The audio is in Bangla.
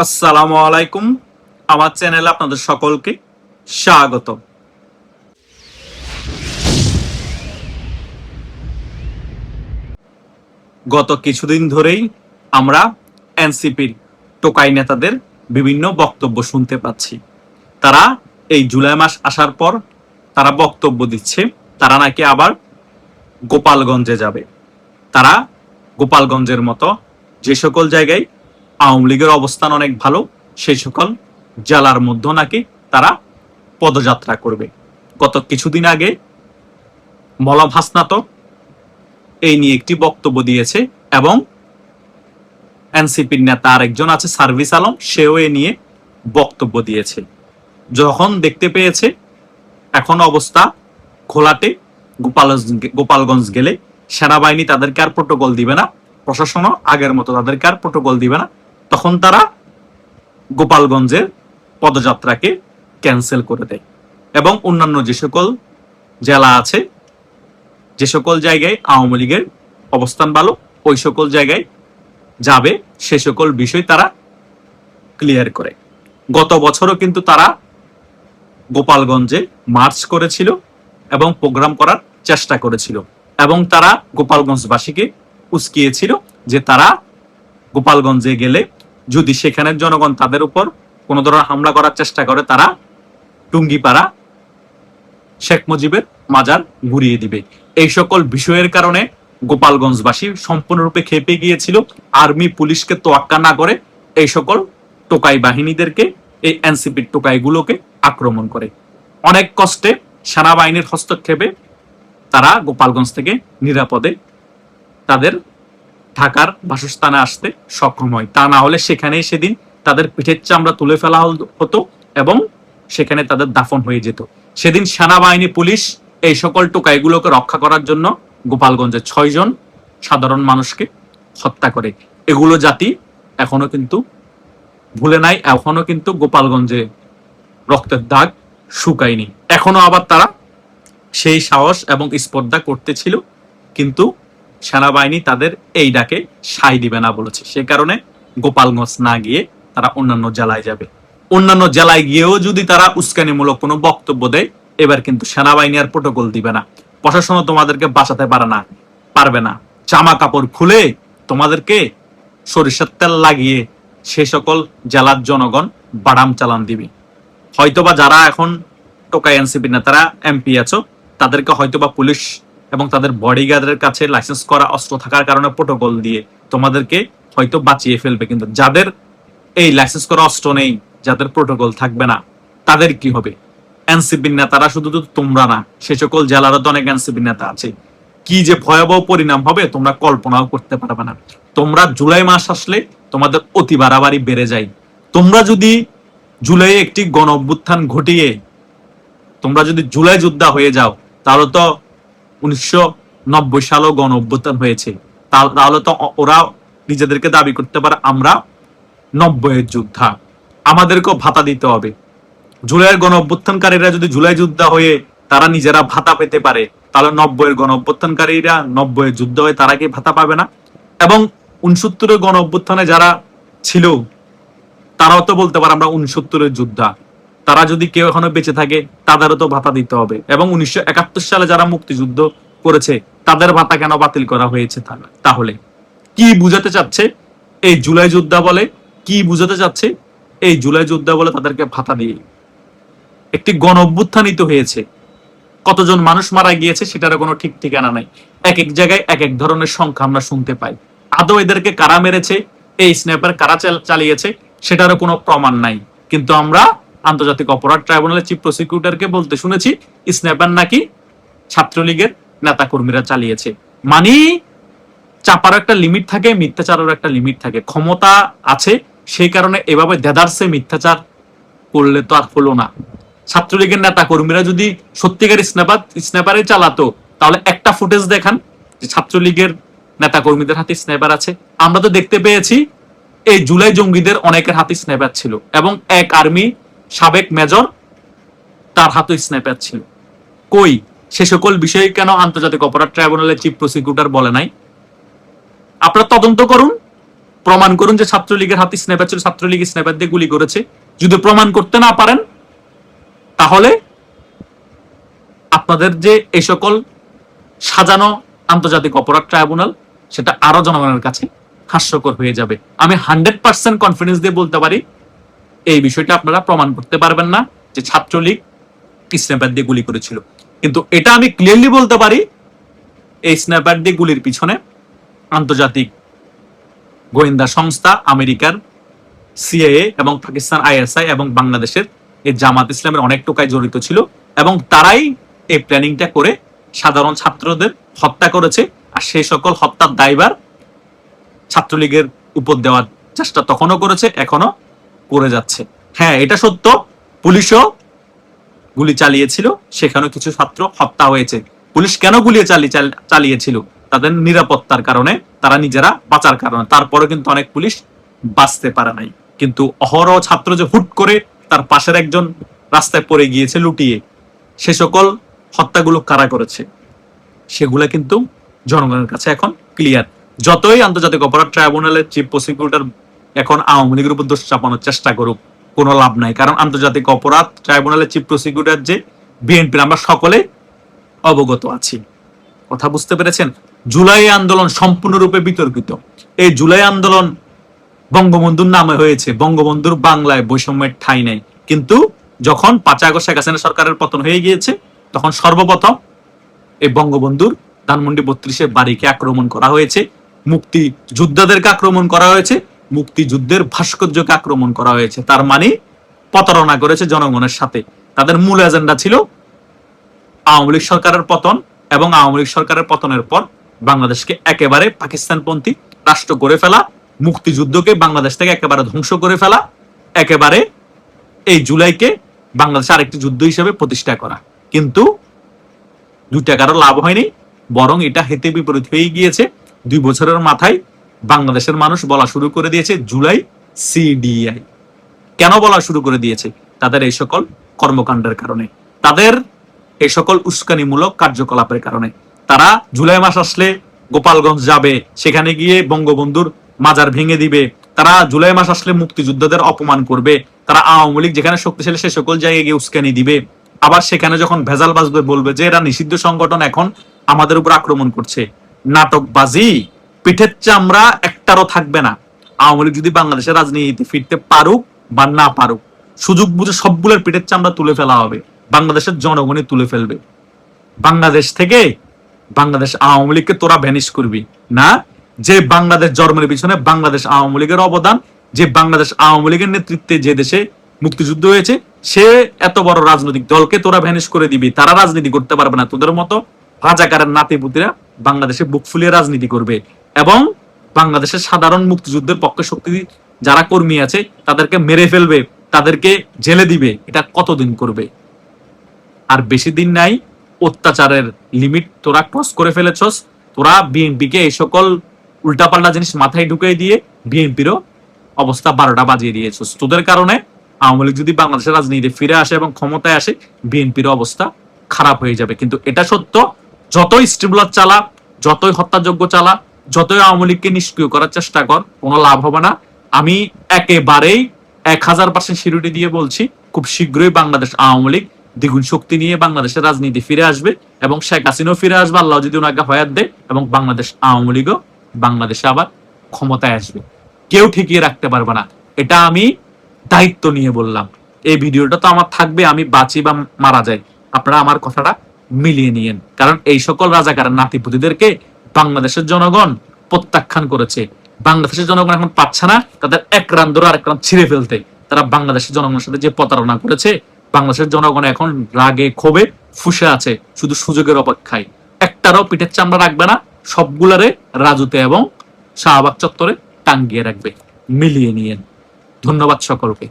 আসসালামু আলাইকুম। আমার চ্যানেলে আপনাদের সকলকে স্বাগত। গত কিছুদিন ধরেই আমরা এনসিপির টোকাই নেতাদের বিভিন্ন বক্তব্য শুনতে পাচ্ছি। তারা এই জুলাই মাস আসার পর তারা বক্তব্য দিচ্ছে তারা নাকি আবার গোপালগঞ্জে যাবে। তারা গোপালগঞ্জের মতো যে সকল জায়গায় আওয়ামী লীগের অবস্থান অনেক ভালো সেই সকল জেলার মধ্যে নাকি তারা পদযাত্রা করবে। গত কিছুদিন আগে মলম হাসনাত এই নিয়ে একটি বক্তব্য দিয়েছে এবং এনসিপির নেতা আরেকজন আছে সার্ভিস আলম, সেও এ নিয়ে বক্তব্য দিয়েছে। যখন দেখতে পেয়েছে এখন অবস্থা ঘোলাটে, গোপালগঞ্জ গেলে সেনাবাহিনী তাদেরকে আর প্রোটোকল দিবে না, প্রশাসনও আগের মতো তাদেরকে আর প্রোটোকল দিবে না, তখন তারা গোপালগঞ্জের পদযাত্রাকে ক্যান্সেল করে দেয় এবং অন্যান্য যে সকল জেলা আছে, যে সকল জায়গায় আওয়ামী লীগের অবস্থান ভালো ওই সকল জায়গায় যাবে, সে সকল বিষয় তারা ক্লিয়ার করে। গত বছরও কিন্তু তারা গোপালগঞ্জে মার্চ করেছিল এবং প্রোগ্রাম করার চেষ্টা করেছিল এবং তারা গোপালগঞ্জবাসীকে উস্কিয়েছিল যে তারা গোপালগঞ্জে গেলে যদি সেখানের জনগণ তাদের উপর কোনো ধরনের হামলা করার চেষ্টা করে তারা টুঙ্গিপাড়া শেখ মুজিবের মাজার ঘুরিয়ে দিবে। এই সকল বিষয়ের কারণে গোপালগঞ্জবাসী সম্পূর্ণরূপে খেপে গিয়েছিল। আর্মি পুলিশকে তোয়াক্কা না করে এই সকল টোকাই বাহিনীদেরকে, এই এনসিপির টোকাইগুলোকে আক্রমণ করে। অনেক কষ্টে সেনাবাহিনীর হস্তক্ষেপে তারা গোপালগঞ্জ থেকে নিরাপদে তাদের ঢাকার বাসস্থানে আসতে সক্ষম হয়। তা না হলে সেখানেই সেদিন তাদের পিঠের চামড়া তুলে ফেলা হতো এবং সেখানে তাদের দাফন হয়ে যেত। সেদিন সেনাবাহিনী পুলিশ এই সকল টোকাইগুলোকে রক্ষা করার জন্য গোপালগঞ্জে 6 জন সাধারণ মানুষকে হত্যা করে। এগুলো জাতি এখনো কিন্তু ভুলে নাই, এখনো কিন্তু গোপালগঞ্জে রক্তের দাগ শুকায়নি। এখনো আবার তারা সেই সাহস এবং স্পর্ধা করতেছিল, কিন্তু সেনাবাহিনী তাদের এই ডাকে সাই দিবে না বলেছে। সে কারণে গোপালগঞ্জ না গিয়ে তারা অন্যান্য জেলায় যাবে। অন্যান্য জেলায় গিয়েও যদি তারা উস্কানিমূলক কোনো বক্তব্য দেয়, এবার কিন্তু সেনাবাহিনী আর প্রোটোকল দিবে না, প্রশাসনও তোমাদেরকে বাঁচাতে পারবে না। জামা কাপড় খুলে তোমাদেরকে সরিষার তেল লাগিয়ে সে সকল জেলার জনগণ বাড়াম চালান দিবে। হয়তোবা যারা এখন টোকাই এনসিপি না তারা এমপি আছো, তাদেরকে হয়তোবা পুলিশ এবং তাদের বডিগার্ডের কাছে লাইসেন্স করা অস্ত্র থাকার কারণে প্রোটোকল দিয়ে তোমাদেরকে হয়তো বাঁচিয়ে ফেলবে, কিন্তু যাদের এই লাইসেন্স করা অস্ত্র নেই, যাদের প্রোটোকল থাকবে না, তাদের কি হবে? এনসিপি নেতারা শুধু তো তোমরা না, সে সকল জেলারও তো অনেক এনসিপি নেতা আছে। কি যে ভয়াবহ পরিণাম হবে তোমরা কল্পনাও করতে পারবে না। তোমরা জুলাই মাস আসলে তোমাদের অতি বাড়াবাড়ি বেড়ে যায়। তোমরা যদি জুলাই একটি গণ অভ্যুত্থান ঘটিয়ে তোমরা যদি জুলাই যোদ্ধা হয়ে যাও, তাহলে তো 1990 সালেও গণ অভ্যুত্থান হয়েছে, তাহলে তো ওরা নিজেদেরকে দাবি করতে পারে আমরা 90-এর যোদ্ধা, আমাদেরকেও ভাতা দিতে হবে। জুলাইয়ের গণ অভ্যুত্থানকারীরা যদি জুলাই যোদ্ধা হয়ে তারা নিজেরা ভাতা পেতে পারে, তাহলে 90-এর গণ অভ্যুত্থানকারীরা 90-এর যুদ্ধ হয়ে তারা কি ভাতা পাবে না? এবং 69-এর গণ অভ্যুত্থানে যারা ছিল তারাও তো বলতে পারে আমরা 69-এর যোদ্ধা। তারা যদি কেউ এখনো বেঁচে থাকে তাদেরও তো ভাতা দিতে হবে। এবং 1971 সালে যারা মুক্তিযুদ্ধ করেছে তাদের ভাতা কেন বাতিল করা হয়েছে? তাহলে কি বুঝাতে চাচ্ছে এই জুলাই যোদ্ধা বলে? কি বুঝাতে চাচ্ছে এই জুলাই যোদ্ধা বলে তাদেরকে ভাতা দিয়ে? একটি গণ অভ্যুত্থানিত হয়েছে, কতজন মানুষ মারা গিয়েছে সেটার কোনো ঠিক ঠিকানা নাই। এক এক জায়গায় এক এক ধরনের সংখ্যা আমরা শুনতে পাই। আদৌ এদেরকে কারা মেরেছে, এই স্নাইপার কারা চালিয়েছে সেটারও কোনো প্রমাণ নাই। কিন্তু আমরা আন্তর্জাতিক অপরাধ ট্রাইব্যুনালের চিফ প্রসিকিউটরকে বলতে শুনেছি স্নাইপার নাকি ছাত্রলীগের নেতা কর্মীরা চালিয়েছে। মানে চাপারও একটা লিমিট থাকে, মিথ্যাচারেরও একটা লিমিট থাকে। ক্ষমতা আছে সেই কারণে এভাবে দেদারসে মিথ্যাচার করলে তো আর হলো না। ছাত্রলীগের নেতা কর্মীরা যদি সত্যিকার স্নাইপারে চালাতো, তাহলে একটা ফুটেজ দেখান যে ছাত্রলীগের নেতা কর্মীদের হাতে স্নাইপার আছে। আমরা তো দেখতে পেয়েছি এই জুলাই জঙ্গিদের অনেকের হাতে স্নাইপার ছিল এবং এক আর্মি সাবেক মেজর তার হাতে স্নাইপার ছিল। কই সে সকল বিষয়ে কেন আন্তর্জাতিক অপরাধ ট্রাইব্যুনালের চিফ প্রসিকিউটর বলে নাই? আপনারা তদন্ত করুন, প্রমাণ করুন যে ছাত্রলীগের হাতে স্নাইপার ছিল, ছাত্রলীগ স্নাইপার দিয়ে গুলি করেছে। যদি প্রমাণ করতে না পারেন তাহলে আপনাদের যে এই সকল সাজানো আন্তর্জাতিক অপরাধ ট্রাইব্যুনাল সেটা আরো জনগণের কাছে হাস্যকর হয়ে যাবে। আমি 100% কনফিডেন্স দিয়ে বলতে পারি এই বিষয়টা আপনারা প্রমাণ করতে পারবেন না যে ছাত্রলীগ স্নাইপার দিয়ে গুলি করেছিল। কিন্তু এটা আমি ক্লিয়ারলি বলতে পারি এই স্নাইপার দিয়ে গুলির পিছনে আন্তর্জাতিক গোয়েন্দা সংস্থা আমেরিকার সিআইএ এবং পাকিস্তান আইএসআই এবং বাংলাদেশের এই জামাত ইসলামের অনেক টোকায় জড়িত ছিল এবং তারাই এই প্ল্যানিংটা করে সাধারণ ছাত্রদের হত্যা করেছে। আর সেই সকল হত্যার দায়ভার ছাত্রলীগের উপর দেওয়ার চেষ্টা তখনও করেছে, এখনো করে যাচ্ছে। হ্যাঁ, এটা সত্য, পুলিশও গুলি চালিয়েছিল, সেখানেও কিছু ছাত্র হত্যা হয়েছে। পুলিশ কেন গুলি চালিয়েছিল? তাদের নিরাপত্তার কারণে, তারা নিজেরা বাঁচার কারণে। তারপরে কিন্তু অনেক পুলিশ বাঁচতে পারে নাই। কিন্তু অহরহ ছাত্র যে হুট করে তার পাশের একজন রাস্তায় পড়ে গিয়েছে লুটিয়ে, সে সকল হত্যাগুলো কারা করেছে সেগুলা কিন্তু জনগণের কাছে এখন ক্লিয়ার। যতই আন্তর্জাতিক অপরাধ ট্রাইব্যুনালের চিফ প্রসিকিউটর এখন আওয়ামী লীগের উপর দোষ চাপানোর চেষ্টা করুক, কোনো লাভ নাই। কারণ আন্তর্জাতিক অপরাধ ট্রাইব্যুনালের চিফ প্রসিকিউটর যে বিএনপির আমরা সকলে অবগত আছি। কথা বুঝতে পেরেছেন? জুলাই আন্দোলন সম্পূর্ণরূপে বিতর্কিত। এই জুলাই আন্দোলন বঙ্গবন্ধুর নামে হয়েছে, বঙ্গবন্ধুর বাংলায় বৈষম্যের ঠাঁই নেই। কিন্তু যখন 5 আগস্ট শেখ হাসিনা সরকারের পতন হয়ে গিয়েছে তখন সর্বপ্রথম এই বঙ্গবন্ধুর ধানমন্ডি 32-এর বাড়িকে আক্রমণ করা হয়েছে, মুক্তি যোদ্ধাদেরকে আক্রমণ করা হয়েছে, মুক্তিযুদ্ধের ভাস্কর্যকে আক্রমণ করা হয়েছে। তার মানে প্রতারণা করেছে জনগণের সাথে। তাদের মূল এজেন্ডা ছিল আওয়ামী লীগ সরকারের পতন এবং আওয়ামী লীগ সরকারের পতনের পর বাংলাদেশকে একেবারে পাকিস্তানপন্থী রাষ্ট্র করে ফেলা, মুক্তিযুদ্ধকে বাংলাদেশ থেকে একেবারে ধ্বংস করে ফেলা, একেবারে এই জুলাইকে বাংলাদেশে আরেকটি যুদ্ধ হিসেবে প্রতিষ্ঠা করা। কিন্তু 2 টাকারও লাভ হয়নি, বরং এটা হেতে বিপরীত হয়ে গিয়েছে। 2 বছরের মাথায় বাংলাদেশের মানুষ বলা শুরু করে দিয়েছে জুলাই সিডিআই। কেন বলা শুরু করে দিয়েছে? তাদের এই সকল কর্মকাণ্ডের কারণে, তাদের এই সকল উস্কানিমূলক কার্যকলাপের কারণে। তারা জুলাই মাস আসলে গোপালগঞ্জ যাবে, সেখানে গিয়ে বঙ্গবন্ধুর মাজার ভেঙে দিবে। তারা জুলাই মাস আসলে মুক্তিযোদ্ধাদের অপমান করবে। তারা আওয়ামী লীগ যেখানে শক্তিশালী সে সকল জায়গায় গিয়ে উস্কানি দিবে। আবার সেখানে যখন ভেজাল বাজবে বলবে যে এরা নিষিদ্ধ সংগঠন এখন আমাদের উপর আক্রমণ করছে। নাটকবাজি, পিঠের চামড়া একটারও থাকবে না। আওয়ামী লীগ যদি বাংলাদেশের রাজনীতিতে ফিরতে পারুক বা না পারুক, সুযোগ বুঝে সবগুলোর পিঠের চামড়া তুলে ফেলা হবে, বাংলাদেশের জনগণই তুলে ফেলবে। বাংলাদেশ থেকে বাংলাদেশ আওয়ামী লীগকে তোরা ভ্যানিশ করবি না। যে বাংলাদেশ জন্মের পিছনে বাংলাদেশ আওয়ামী লীগের অবদান, যে বাংলাদেশ আওয়ামী লীগের নেতৃত্বে যে দেশে মুক্তিযুদ্ধ হয়েছে, সে এত বড় রাজনৈতিক দলকে তোরা ভ্যানিশ করে দিবি। তারা রাজনীতি করতে পারবে না। তোদের মতো রাজাকারের নাতিপুতিরা বাংলাদেশে বুক ফুলিয়ে রাজনীতি করবে এবং বাংলাদেশের সাধারণ মুক্তিযুদ্ধের পক্ষে শক্তি যারা কর্মী আছে তাদেরকে মেরে ফেলবে, তাদেরকে জেলে দিবে। এটা কতদিন করবে? আর বেশি দিন নাই। অত্যাচারের লিমিট তোরা ক্রস করে ফেলেছস। তোরা বিএনপিকে এই সকল উল্টাপাল্টা জিনিস মাথায় ঢুকিয়ে দিয়ে বিএনপিরও অবস্থা 12টা বাজিয়ে দিয়েছস। তোদের কারণে আওয়ামী লীগ যদি বাংলাদেশের রাজনীতিতে ফিরে আসে এবং ক্ষমতায় আসে, বিএনপির অবস্থা খারাপ হয়ে যাবে। কিন্তু এটা সত্য, যতই স্টিমুলার চালা, যতই হত্যাযোগ্য চালা, যতই আওয়ামী লীগকে নিষ্ক্রিয় করার চেষ্টা কর, কোনো লাভ হবে না। আমি একেবারেই 1000% সিউরিটি দিয়ে বলছি, খুব শীঘ্রই বাংলাদেশ আওয়ামী লীগ দ্বিগুণ শক্তি নিয়ে বাংলাদেশের রাজনীতি ফিরে আসবে এবং শেখ হাসিনাও ফিরে আসবে, আল্লাহ যদি ওনাকে হয়াত দেয়, এবং বাংলাদেশ আওয়ামী লীগও বাংলাদেশে আবার ক্ষমতায় আসবে। কেউ ঠেকিয়ে রাখতে পারবে না। এটা আমি দায়িত্ব নিয়ে বললাম। এই ভিডিওটা তো আমার থাকবে, আমি বাঁচি বা মারা যাই, আপনারা আমার কথাটা মিলিয়ে নিয়েন। কারণ এই সকল রাজাকারের নাতিপুতিদেরকে বাংলাদেশের জনগণ প্রত্যাখ্যান করেছে। বাংলাদেশের জনগণ এখন পাচ্ছে না তাদের এক রান ধরে আরেক রান ছিঁড়ে ফেলতে। তারা বাংলাদেশের জনগণের সাথে যে প্রতারণা করেছে, বাংলাদেশের জনগণ এখন রাগে ক্ষোভে ফুঁসে আছে, শুধু সুযোগের অপেক্ষায়। একটারও পিঠের চামড়া রাখবে না, সবগুলারে রাজুতে এবং শাহবাগ চত্বরে টাঙ্গিয়ে রাখবে। মিলিয়ে নিয়েন। ধন্যবাদ সকলকে।